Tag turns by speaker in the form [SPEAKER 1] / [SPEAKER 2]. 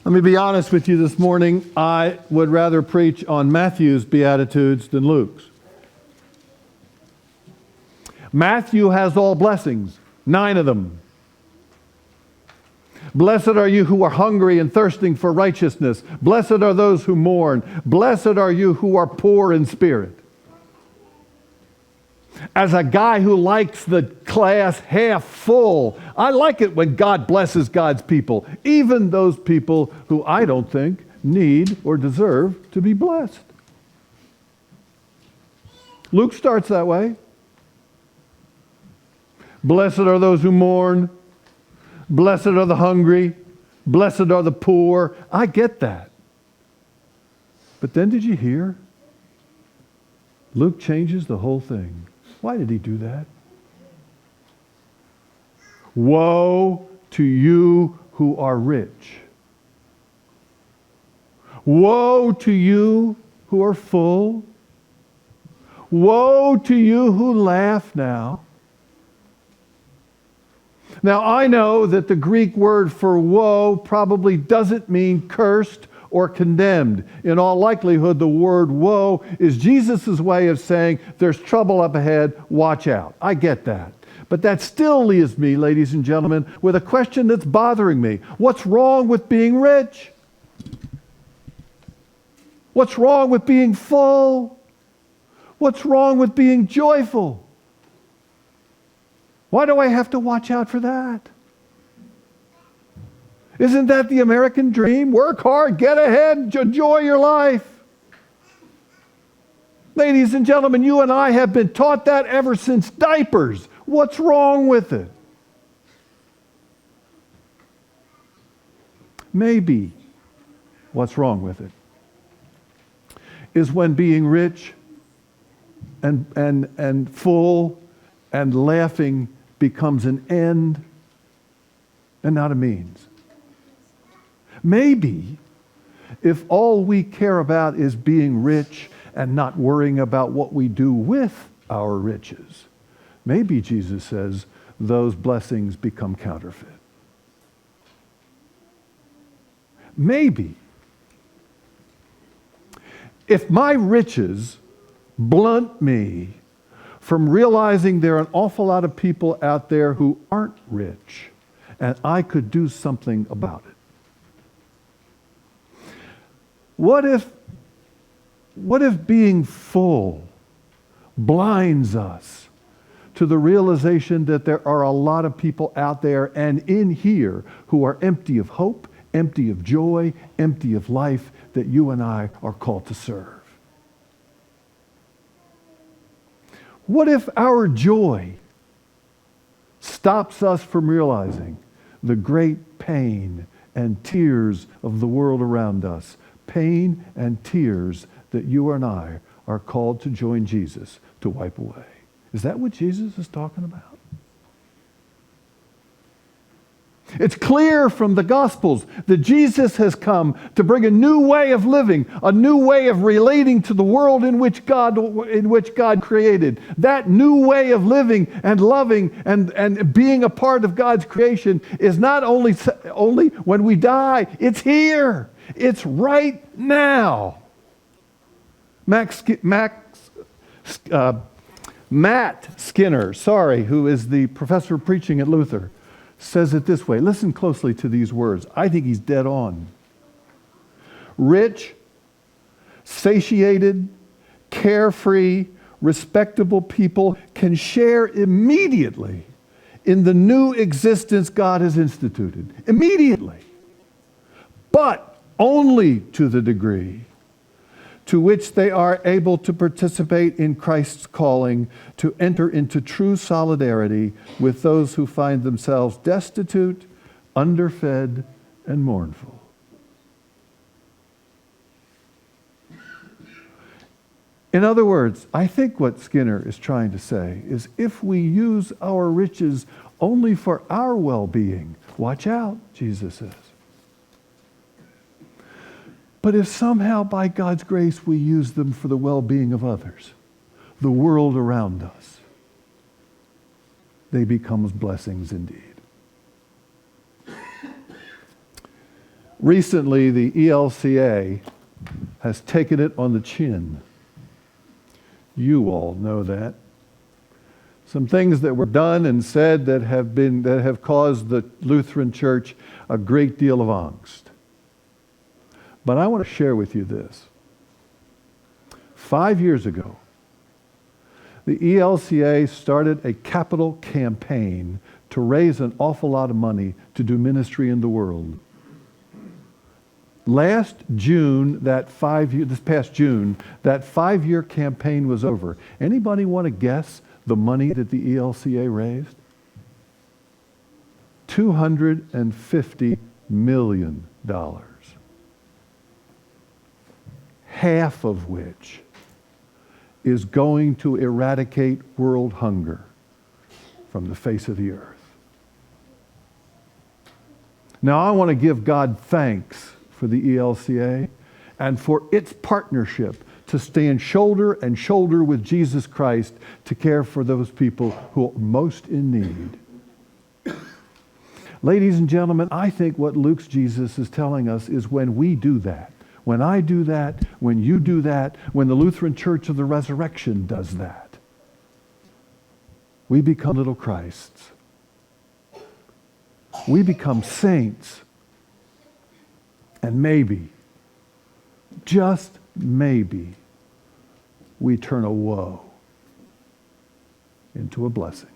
[SPEAKER 1] Let me be honest with you this morning. I would rather preach on Matthew's Beatitudes than Luke's. Matthew has all blessings, 9 of them. Blessed are you who are hungry and thirsting for righteousness. Blessed are those who mourn. Blessed are you who are poor in spirit. As a guy who likes the glass half full, I like it when God blesses God's people, even those people who I don't think need or deserve to be blessed. Luke starts that way. Blessed are those who mourn. Blessed are the hungry. Blessed are the poor. I get that. But then did you hear? Luke changes the whole thing. Why did he do that? Woe to you who are rich. Woe to you who are full. Woe to you who laugh now. Now, I know that the Greek word for woe probably doesn't mean cursed or condemned. In all likelihood, the word woe is Jesus' way of saying there's trouble up ahead, watch out. I get that. But that still leaves me, ladies and gentlemen, with a question that's bothering me. What's wrong with being rich? What's wrong with being full? What's wrong with being joyful? Why do I have to watch out for that? Isn't that the American dream? Work hard, get ahead, enjoy your life. Ladies and gentlemen, you and I have been taught that ever since diapers. What's wrong with it? Maybe what's wrong with it is when being rich and full and laughing becomes an end and not a means. Maybe if all we care about is being rich and not worrying about what we do with our riches, maybe Jesus says those blessings become counterfeit. Maybe if my riches blunt me from realizing there are an awful lot of people out there who aren't rich, and I could do something about it. What if being full blinds us to the realization that there are a lot of people out there and in here who are empty of hope, empty of joy, empty of life that you and I are called to serve? What if our joy stops us from realizing the great pain and tears of the world around us? Pain and tears that you and I are called to join Jesus to wipe away. Is that what Jesus is talking about? It's clear from the Gospels that Jesus has come to bring a new way of living, a new way of relating to the world in which God created. That new way of living and loving and being a part of God's creation is not only when we die, it's here. It's right now. Matt Skinner, who is the professor of preaching at Luther, says it this way. Listen closely to these words. I think he's dead on. Rich, satiated, carefree, respectable people can share immediately in the new existence God has instituted. Immediately. But only to the degree to which they are able to participate in Christ's calling to enter into true solidarity with those who find themselves destitute, underfed, and mournful. In other words, I think what Skinner is trying to say is if we use our riches only for our well-being, watch out, Jesus says. But if somehow by God's grace we use them for the well-being of others, the world around us, they become blessings indeed. Recently, the ELCA has taken it on the chin. You all know that. Some things that were done and said that have caused the Lutheran Church a great deal of angst. But I want to share with you this. 5 years ago, the ELCA started a capital campaign to raise an awful lot of money to do ministry in the world. Last June, this past June, that 5-year campaign was over. Anybody want to guess the money that the ELCA raised? $250 million. Half of which is going to eradicate world hunger from the face of the earth. Now, I want to give God thanks for the ELCA and for its partnership to stand shoulder and shoulder with Jesus Christ to care for those people who are most in need. Ladies and gentlemen, I think what Luke's Jesus is telling us is when we do that, when I do that, when you do that, when the Lutheran Church of the Resurrection does that, we become little Christs. We become saints. And maybe, just maybe, we turn a woe into a blessing.